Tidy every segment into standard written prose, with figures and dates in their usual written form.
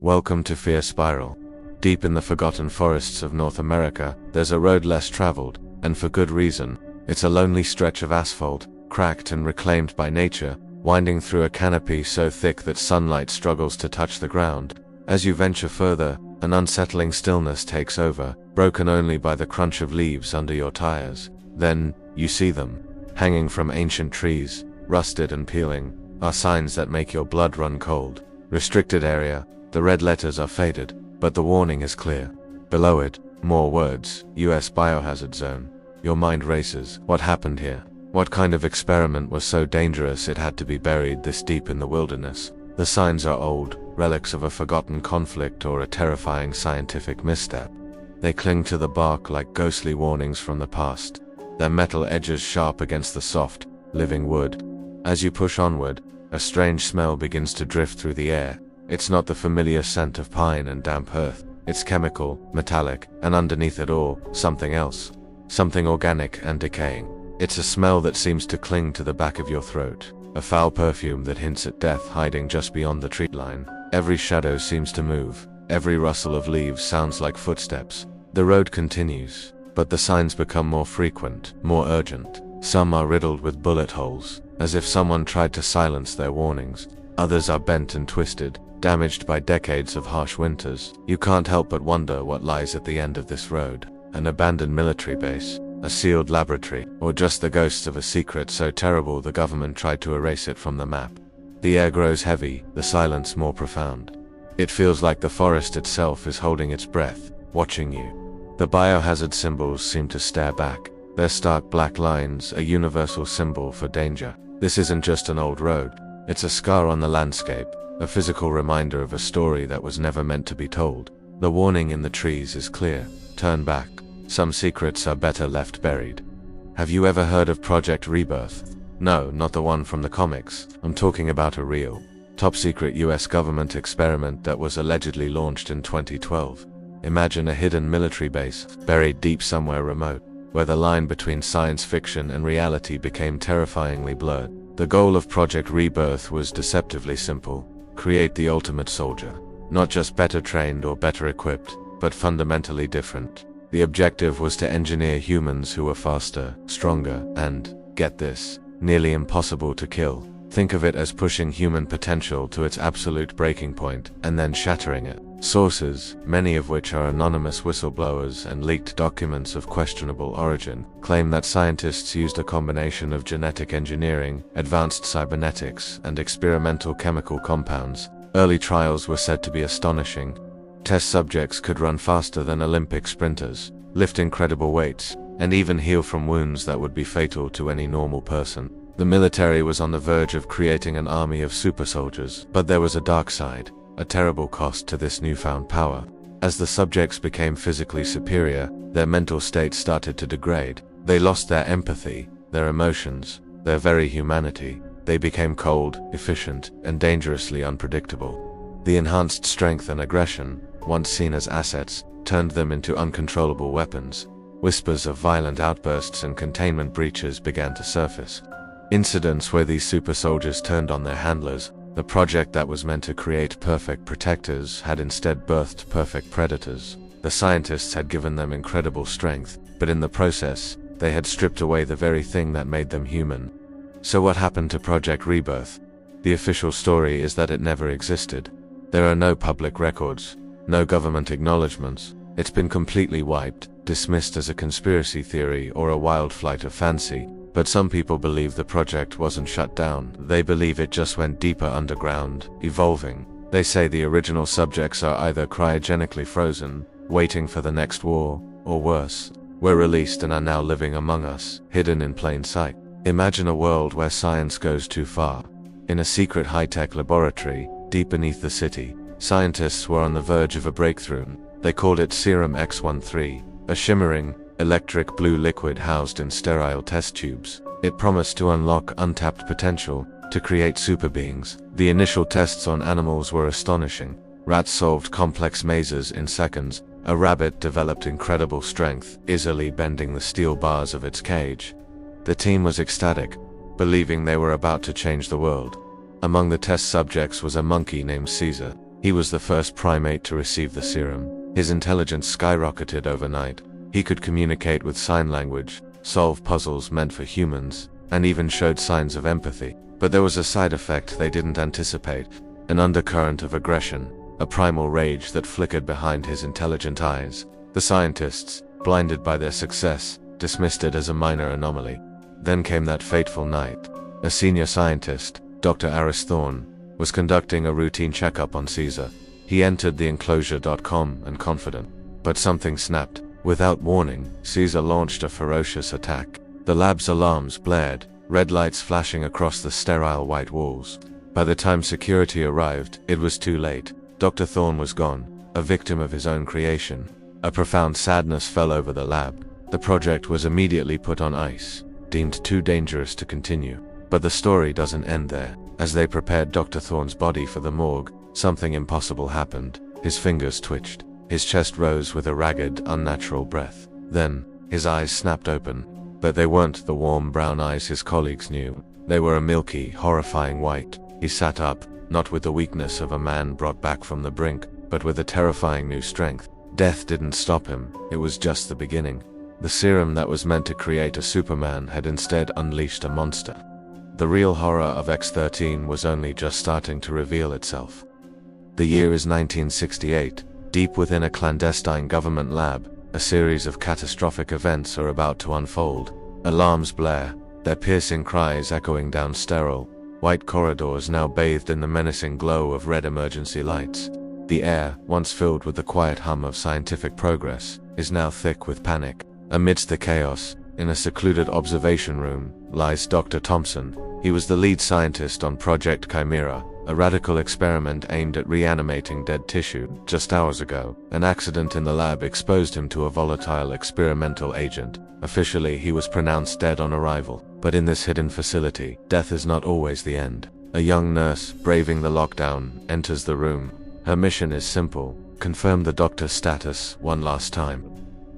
Welcome to Fear Spiral. Deep in the forgotten forests of North America, there's a road less traveled, and for good reason. It's a lonely stretch of asphalt, cracked and reclaimed by nature, winding through a canopy so thick that sunlight struggles to touch the ground. As you venture further, an unsettling stillness takes over, broken only by the crunch of leaves under your tires. Then, you see them. Hanging from ancient trees, rusted and peeling, are signs that make your blood run cold. Restricted area. The red letters are faded, but the warning is clear. Below it, more words, US Biohazard Zone. Your mind races. What happened here? What kind of experiment was so dangerous it had to be buried this deep in the wilderness? The signs are old, relics of a forgotten conflict or a terrifying scientific misstep. They cling to the bark like ghostly warnings from the past, their metal edges sharp against the soft, living wood. As you push onward, a strange smell begins to drift through the air. It's not the familiar scent of pine and damp earth. It's chemical, metallic, and underneath it all, something else. Something organic and decaying. It's a smell that seems to cling to the back of your throat. A foul perfume that hints at death hiding just beyond the tree line. Every shadow seems to move. Every rustle of leaves sounds like footsteps. The road continues, but the signs become more frequent, more urgent. Some are riddled with bullet holes, as if someone tried to silence their warnings. Others are bent and twisted, damaged by decades of harsh winters. You can't help but wonder what lies at the end of this road. An abandoned military base, a sealed laboratory, or just the ghosts of a secret so terrible the government tried to erase it from the map. The air grows heavy, the silence more profound. It feels like the forest itself is holding its breath, watching you. The biohazard symbols seem to stare back, their stark black lines a universal symbol for danger. This isn't just an old road, it's a scar on the landscape, a physical reminder of a story that was never meant to be told. The warning in the trees is clear: turn back. Some secrets are better left buried. Have you ever heard of Project Rebirth? No, not the one from the comics. I'm talking about a real, top-secret US government experiment that was allegedly launched in 2012. Imagine a hidden military base, buried deep somewhere remote, where the line between science fiction and reality became terrifyingly blurred. The goal of Project Rebirth was deceptively simple: create the ultimate soldier. Not just better trained or better equipped, but fundamentally different. The objective was to engineer humans who were faster, stronger, and, get this, nearly impossible to kill. Think of it as pushing human potential to its absolute breaking point, and then shattering it. Sources, many of which are anonymous whistleblowers and leaked documents of questionable origin, claim that scientists used a combination of genetic engineering, advanced cybernetics, and experimental chemical compounds. Early trials were said to be astonishing. Test subjects could run faster than Olympic sprinters, lift incredible weights, and even heal from wounds that would be fatal to any normal person. The military was on the verge of creating an army of super soldiers, but there was a dark side, a terrible cost to this newfound power. As the subjects became physically superior, their mental state started to degrade. They lost their empathy, their emotions, their very humanity. They became cold, efficient, and dangerously unpredictable. The enhanced strength and aggression, once seen as assets, turned them into uncontrollable weapons. Whispers of violent outbursts and containment breaches began to surface. Incidents where these super soldiers turned on their handlers. The project that was meant to create perfect protectors had instead birthed perfect predators. The scientists had given them incredible strength, but in the process, they had stripped away the very thing that made them human. So what happened to Project Rebirth? The official story is that it never existed. There are no public records, no government acknowledgements. It's been completely wiped, dismissed as a conspiracy theory or a wild flight of fancy. But some people believe the project wasn't shut down. They believe it just went deeper underground, evolving. They say the original subjects are either cryogenically frozen, waiting for the next war, or worse, were released and are now living among us, hidden in plain sight. Imagine a world where science goes too far. In a secret high-tech laboratory, deep beneath the city, scientists were on the verge of a breakthrough. They called it Serum X13, a shimmering, electric blue liquid housed in sterile test tubes. It promised to unlock untapped potential, to create super beings. The initial tests on animals were astonishing. Rats solved complex mazes in seconds. A rabbit developed incredible strength, easily bending the steel bars of its cage. The team was ecstatic, believing they were about to change the world. Among the test subjects was a monkey named Caesar. He was the first primate to receive the serum. His intelligence skyrocketed overnight. He could communicate with sign language, solve puzzles meant for humans, and even showed signs of empathy. But there was a side effect they didn't anticipate, an undercurrent of aggression, a primal rage that flickered behind his intelligent eyes. The scientists, blinded by their success, dismissed it as a minor anomaly. Then came that fateful night. A senior scientist, Dr. Aris Thorne, was conducting a routine checkup on Caesar. He entered the enclosure.com and confident. But something snapped. Without warning, Caesar launched a ferocious attack. The lab's alarms blared, red lights flashing across the sterile white walls. By the time security arrived, it was too late. Dr. Thorne was gone, a victim of his own creation. A profound sadness fell over the lab. The project was immediately put on ice, deemed too dangerous to continue. But the story doesn't end there. As they prepared Dr. Thorne's body for the morgue, something impossible happened. His fingers twitched. His chest rose with a ragged, unnatural breath. Then, his eyes snapped open. But they weren't the warm brown eyes his colleagues knew. They were a milky, horrifying white. He sat up, not with the weakness of a man brought back from the brink, but with a terrifying new strength. Death didn't stop him. It was just the beginning. The serum that was meant to create a Superman had instead unleashed a monster. The real horror of X-13 was only just starting to reveal itself. The year is 1968. Deep within a clandestine government lab, a series of catastrophic events are about to unfold. Alarms blare, their piercing cries echoing down sterile, white corridors now bathed in the menacing glow of red emergency lights. The air, once filled with the quiet hum of scientific progress, is now thick with panic. Amidst the chaos, in a secluded observation room, lies Dr. Thompson. He was the lead scientist on Project Chimera, a radical experiment aimed at reanimating dead tissue. Just hours ago, an accident in the lab exposed him to a volatile experimental agent. Officially, he was pronounced dead on arrival. But in this hidden facility, death is not always the end. A young nurse, braving the lockdown, enters the room. Her mission is simple: confirm the doctor's status one last time.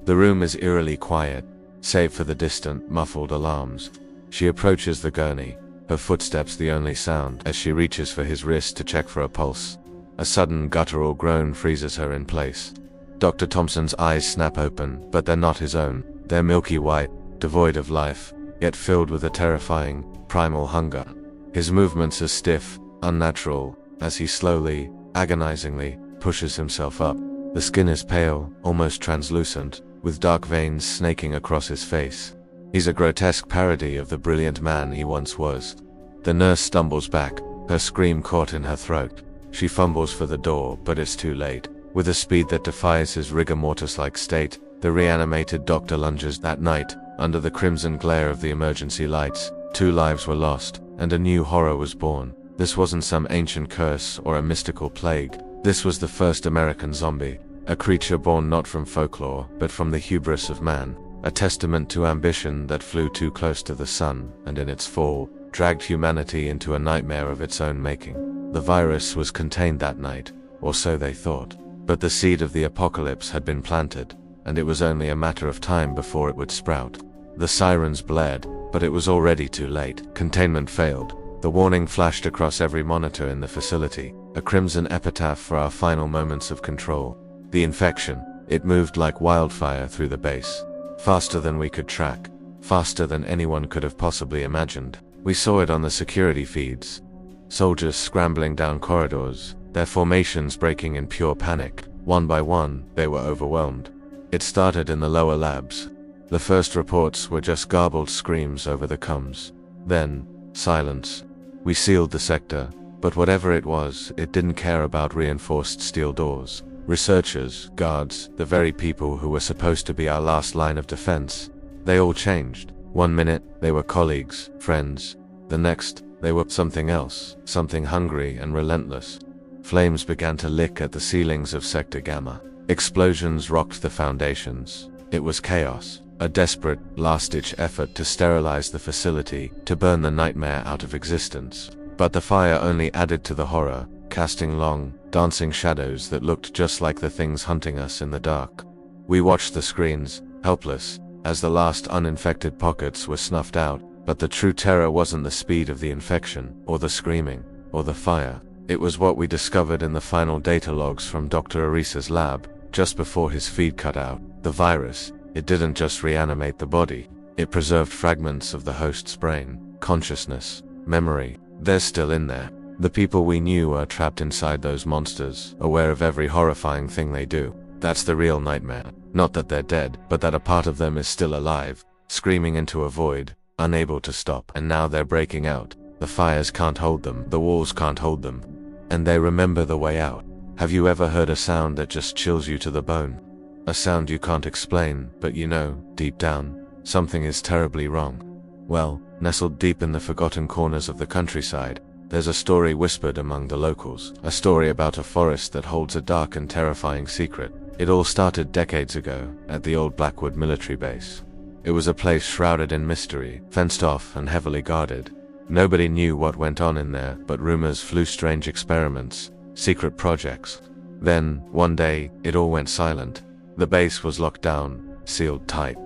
The room is eerily quiet, save for the distant, muffled alarms. She approaches the gurney, her footsteps the only sound as she reaches for his wrist to check for a pulse. A sudden guttural groan freezes her in place. Dr. Thompson's eyes snap open, but they're not his own. They're milky white, devoid of life, yet filled with a terrifying, primal hunger. His movements are stiff, unnatural, as he slowly, agonizingly, pushes himself up. The skin is pale, almost translucent, with dark veins snaking across his face. He's a grotesque parody of the brilliant man he once was. The nurse stumbles back, her scream caught in her throat. She fumbles for the door, but it's too late. With a speed that defies his rigor mortis-like state, the reanimated doctor lunges. That night, under the crimson glare of the emergency lights, 2 lives were lost, and a new horror was born. This wasn't some ancient curse or a mystical plague. This was the first American zombie, a creature born not from folklore, but from the hubris of man, a testament to ambition that flew too close to the sun, and in its fall, dragged humanity into a nightmare of its own making. The virus was contained that night, or so they thought. But the seed of the apocalypse had been planted, and it was only a matter of time before it would sprout. The sirens blared, but it was already too late. Containment failed. The warning flashed across every monitor in the facility, a crimson epitaph for our final moments of control. The infection, it moved like wildfire through the base. Faster than we could track, faster than anyone could have possibly imagined. We saw it on the security feeds. Soldiers scrambling down corridors, their formations breaking in pure panic. One by one, they were overwhelmed. It started in the lower labs. The first reports were just garbled screams over the comms. Then, silence. We sealed the sector, but whatever it was, it didn't care about reinforced steel doors. Researchers, guards, the very people who were supposed to be our last line of defense. They all changed. One minute, they were colleagues, friends. The next, they were something else, something hungry and relentless. Flames began to lick at the ceilings of Sector Gamma. Explosions rocked the foundations. It was chaos, a desperate, last-ditch effort to sterilize the facility, to burn the nightmare out of existence. But the fire only added to the horror, casting long, dancing shadows that looked just like the things hunting us in the dark. We watched the screens, helpless, as the last uninfected pockets were snuffed out, but the true terror wasn't the speed of the infection, or the screaming, or the fire. It was what we discovered in the final data logs from Dr. Arisa's lab, just before his feed cut out. The virus, it didn't just reanimate the body, it preserved fragments of the host's brain, consciousness, memory. They're still in there. The people we knew are trapped inside those monsters, aware of every horrifying thing they do. That's the real nightmare. Not that they're dead, but that a part of them is still alive, screaming into a void, unable to stop. And now they're breaking out. The fires can't hold them, the walls can't hold them. And they remember the way out. Have you ever heard a sound that just chills you to the bone? A sound you can't explain, but you know, deep down, something is terribly wrong. Well, nestled deep in the forgotten corners of the countryside, there's a story whispered among the locals. A story about a forest that holds a dark and terrifying secret. It all started decades ago, at the old Blackwood military base. It was a place shrouded in mystery, fenced off and heavily guarded. Nobody knew what went on in there, but rumors flew, strange experiments, secret projects. Then, one day, it all went silent. The base was locked down, sealed tight.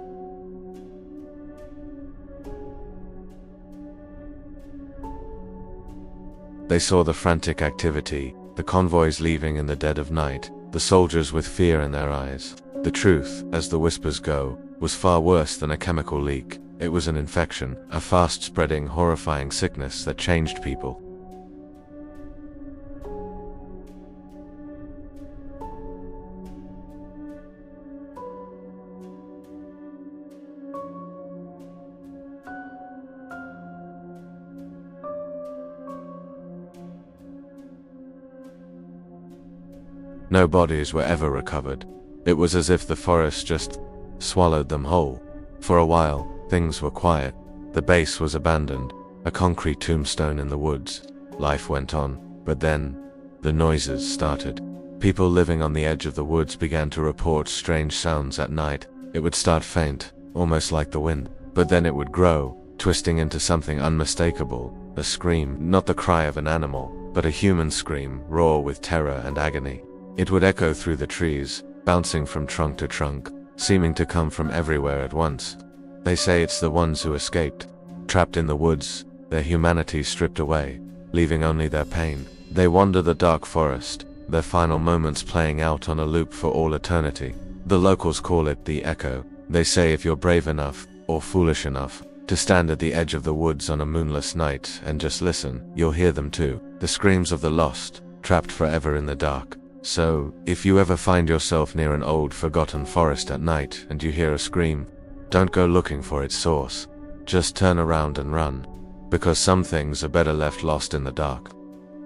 They saw the frantic activity, the convoys leaving in the dead of night, the soldiers with fear in their eyes. The truth, as the whispers go, was far worse than a chemical leak. It was an infection, a fast-spreading, horrifying sickness that changed people. No bodies were ever recovered. It was as if the forest just swallowed them whole. For a while, things were quiet. The base was abandoned, a concrete tombstone in the woods. Life went on, but then, the noises started. People living on the edge of the woods began to report strange sounds at night. It would start faint, almost like the wind, but then it would grow, twisting into something unmistakable, a scream, not the cry of an animal, but a human scream, raw with terror and agony. It would echo through the trees, bouncing from trunk to trunk, seeming to come from everywhere at once. They say it's the ones who escaped, trapped in the woods, their humanity stripped away, leaving only their pain. They wander the dark forest, their final moments playing out on a loop for all eternity. The locals call it the echo. They say if you're brave enough, or foolish enough, to stand at the edge of the woods on a moonless night and just listen, you'll hear them too. The screams of the lost, trapped forever in the dark. So, if you ever find yourself near an old, forgotten forest at night and you hear a scream, don't go looking for its source. Just turn around and run. Because some things are better left lost in the dark.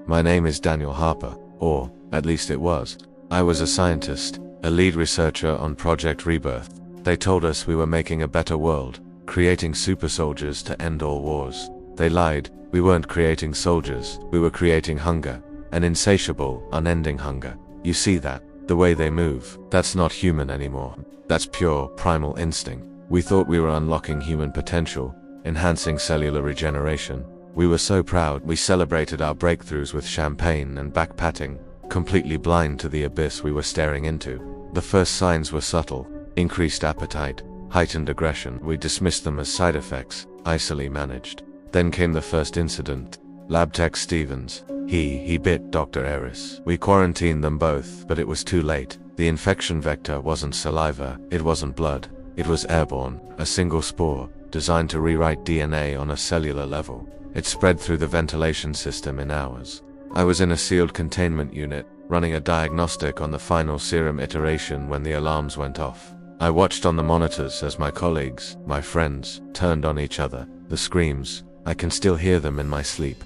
My name is Daniel Harper, or, at least it was. I was a scientist, a lead researcher on Project Rebirth. They told us we were making a better world, creating super soldiers to end all wars. They lied. We weren't creating soldiers, we were creating hunger. An insatiable, unending hunger. You see that? The way they move. That's not human anymore. That's pure, primal instinct. We thought we were unlocking human potential, enhancing cellular regeneration. We were so proud, we celebrated our breakthroughs with champagne and back-patting, completely blind to the abyss we were staring into. The first signs were subtle. Increased appetite, heightened aggression. We dismissed them as side effects, icily managed. Then came the first incident. Lab Tech Stevens. He bit Dr. Eris. We quarantined them both, but it was too late. The infection vector wasn't saliva, it wasn't blood. It was airborne, a single spore, designed to rewrite DNA on a cellular level. It spread through the ventilation system in hours. I was in a sealed containment unit, running a diagnostic on the final serum iteration when the alarms went off. I watched on the monitors as my colleagues, my friends, turned on each other. The screams, I can still hear them in my sleep.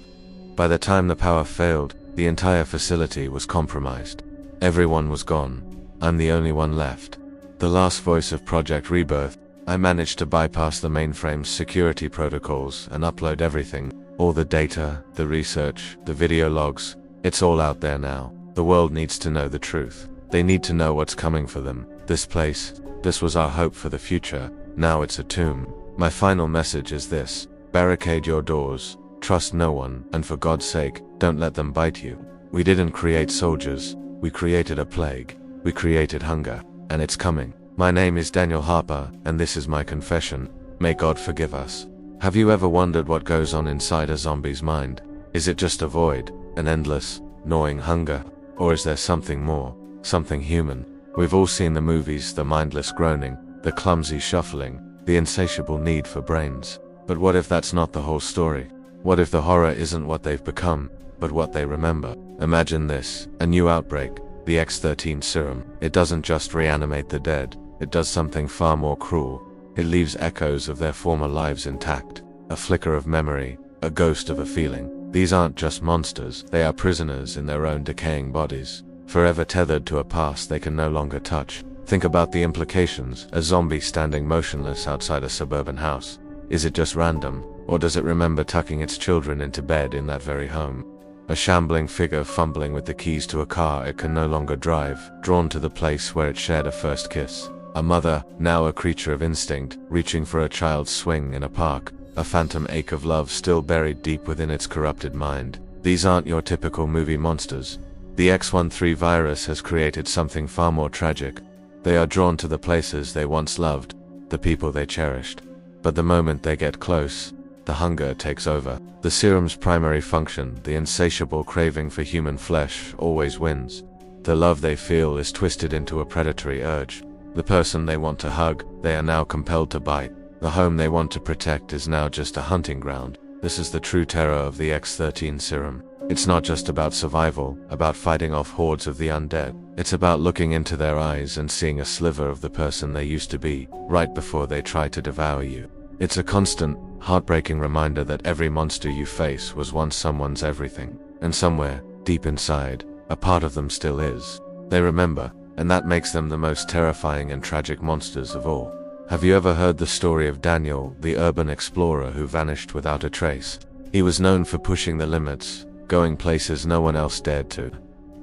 By the time the power failed, the entire facility was compromised. Everyone was gone. I'm the only one left. The last voice of Project Rebirth. I managed to bypass the mainframe's security protocols and upload everything. All the data, the research, the video logs. It's all out there now. The world needs to know the truth. They need to know what's coming for them. This place, this was our hope for the future. Now it's a tomb. My final message is this. Barricade your doors. Trust no one, and for God's sake, don't let them bite you. We didn't create soldiers, we created a plague. We created hunger, and it's coming. My name is Daniel Harper, and this is my confession. May God forgive us. Have you ever wondered what goes on inside a zombie's mind? Is it just a void, an endless, gnawing hunger? Or is there something more, something human? We've all seen the movies, the mindless groaning, the clumsy shuffling, the insatiable need for brains. But what if that's not the whole story? What if the horror isn't what they've become, but what they remember? Imagine this, a new outbreak, the X13 serum. It doesn't just reanimate the dead, it does something far more cruel. It leaves echoes of their former lives intact, a flicker of memory, a ghost of a feeling. These aren't just monsters, they are prisoners in their own decaying bodies, forever tethered to a past they can no longer touch. Think about the implications, a zombie standing motionless outside a suburban house. Is it just random, or does it remember tucking its children into bed in that very home? A shambling figure fumbling with the keys to a car it can no longer drive, drawn to the place where it shared a first kiss. A mother, now a creature of instinct, reaching for a child's swing in a park, a phantom ache of love still buried deep within its corrupted mind. These aren't your typical movie monsters. The X13 virus has created something far more tragic. They are drawn to the places they once loved, the people they cherished. But the moment they get close, the hunger takes over. The serum's primary function, the insatiable craving for human flesh, always wins. The love they feel is twisted into a predatory urge. The person they want to hug, they are now compelled to bite. The home they want to protect is now just a hunting ground. This is the true terror of the X13 serum. It's not just about survival, about fighting off hordes of the undead. It's about looking into their eyes and seeing a sliver of the person they used to be, right before they try to devour you. It's a constant, heartbreaking reminder that every monster you face was once someone's everything. And somewhere, deep inside, a part of them still is. They remember, and that makes them the most terrifying and tragic monsters of all. Have you ever heard the story of Daniel, the urban explorer who vanished without a trace? He was known for pushing the limits, going places no one else dared to.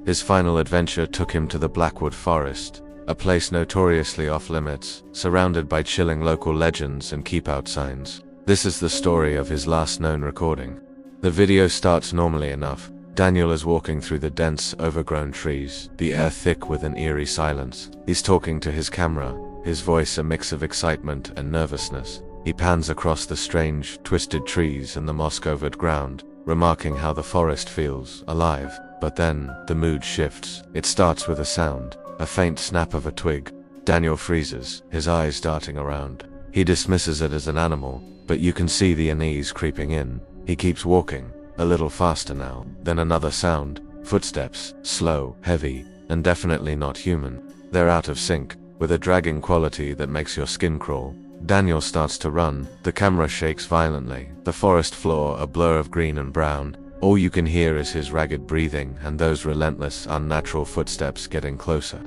His final adventure took him to the Blackwood Forest, a place notoriously off-limits, surrounded by chilling local legends and keep-out signs. This is the story of his last known recording. The video starts normally enough. Daniel is walking through the dense, overgrown trees, the air thick with an eerie silence. He's talking to his camera, his voice a mix of excitement and nervousness. He pans across the strange, twisted trees and the moss-covered ground, remarking how the forest feels alive. But then, the mood shifts. It starts with a sound, a faint snap of a twig. Daniel freezes, his eyes darting around. He dismisses it as an animal, but you can see the unease creeping in. He keeps walking, a little faster now. Then another sound, footsteps, slow, heavy, and definitely not human. They're out of sync, with a dragging quality that makes your skin crawl. Daniel starts to run, the camera shakes violently, the forest floor a blur of green and brown. All you can hear is his ragged breathing and those relentless, unnatural footsteps getting closer.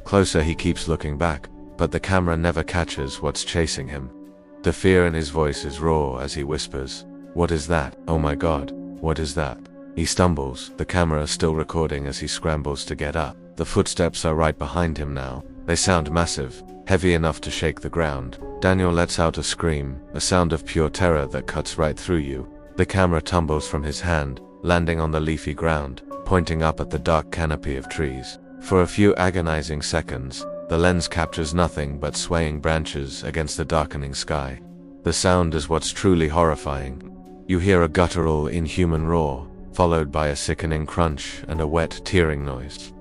Closer. He keeps looking back, but the camera never catches what's chasing him. The fear in his voice is raw as he whispers, "What is that? Oh my God, what is that?" He stumbles, the camera still recording as he scrambles to get up. The footsteps are right behind him now. They sound massive, heavy enough to shake the ground. Daniel lets out a scream, a sound of pure terror that cuts right through you. The camera tumbles from his hand, landing on the leafy ground, pointing up at the dark canopy of trees. For a few agonizing seconds, the lens captures nothing but swaying branches against the darkening sky. The sound is what's truly horrifying. You hear a guttural, inhuman roar, followed by a sickening crunch and a wet, tearing noise.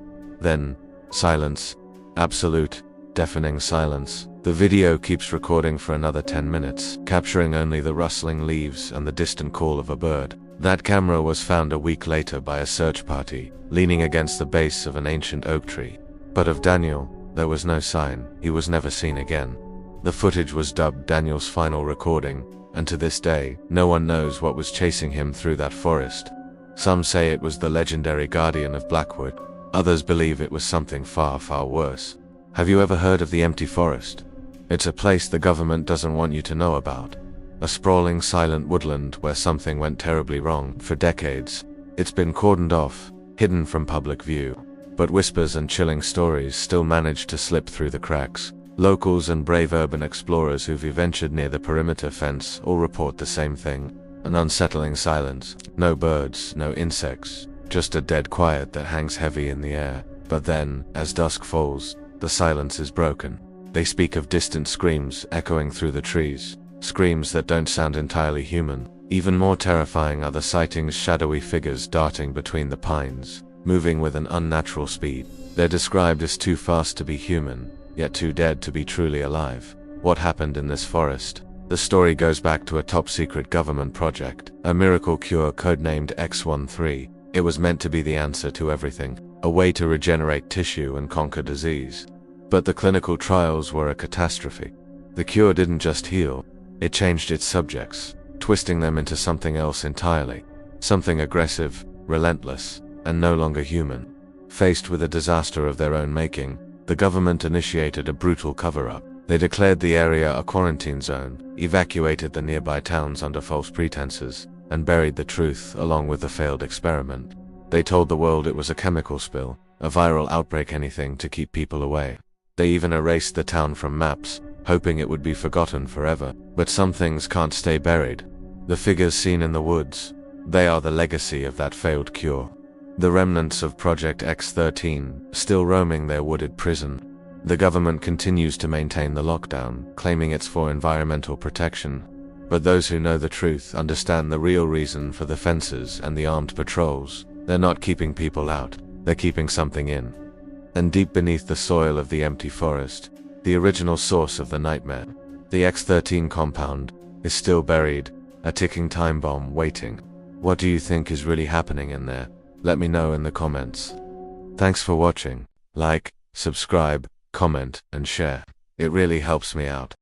Then, silence. Absolute, deafening silence. The video keeps recording for another 10 minutes, capturing only the rustling leaves and the distant call of a bird. That camera was found a week later by a search party, leaning against the base of an ancient oak tree. But of Daniel, there was no sign. He was never seen again. The footage was dubbed Daniel's final recording, and to this day, no one knows what was chasing him through that forest. Some say it was the legendary guardian of Blackwood. Others believe it was something far, far worse. Have you ever heard of the empty forest? It's a place the government doesn't want you to know about. A sprawling, silent woodland where something went terribly wrong. For decades, it's been cordoned off, hidden from public view. But whispers and chilling stories still manage to slip through the cracks. Locals and brave urban explorers who've ventured near the perimeter fence all report the same thing. An unsettling silence. No birds, no insects. Just a dead quiet that hangs heavy in the air. But then, as dusk falls, the silence is broken. They speak of distant screams echoing through the trees. Screams that don't sound entirely human. Even more terrifying are the sightings, shadowy figures darting between the pines. moving with an unnatural speed. They're described as too fast to be human, yet too dead to be truly alive. What happened in this forest? The story goes back to a top-secret government project, a miracle cure codenamed X13. It was meant to be the answer to everything, a way to regenerate tissue and conquer disease. But the clinical trials were a catastrophe. The cure didn't just heal, it changed its subjects, twisting them into something else entirely. Something aggressive, relentless, and no longer human. Faced with a disaster of their own making, the government initiated a brutal cover-up. They declared the area a quarantine zone, evacuated the nearby towns under false pretenses, and buried the truth along with the failed experiment. They told the world it was a chemical spill, a viral outbreak, anything to keep people away. They even erased the town from maps, hoping it would be forgotten forever. But some things can't stay buried. The figures seen in the woods, they are the legacy of that failed cure. The remnants of Project X13, still roaming their wooded prison. The government continues to maintain the lockdown, claiming it's for environmental protection. But those who know the truth understand the real reason for the fences and the armed patrols. They're not keeping people out, they're keeping something in. And deep beneath the soil of the empty forest, the original source of the nightmare, the X13 compound, is still buried, a ticking time bomb waiting. What do you think is really happening in there? Let me know in the comments. Thanks for watching. Like, subscribe, comment, and share. It really helps me out.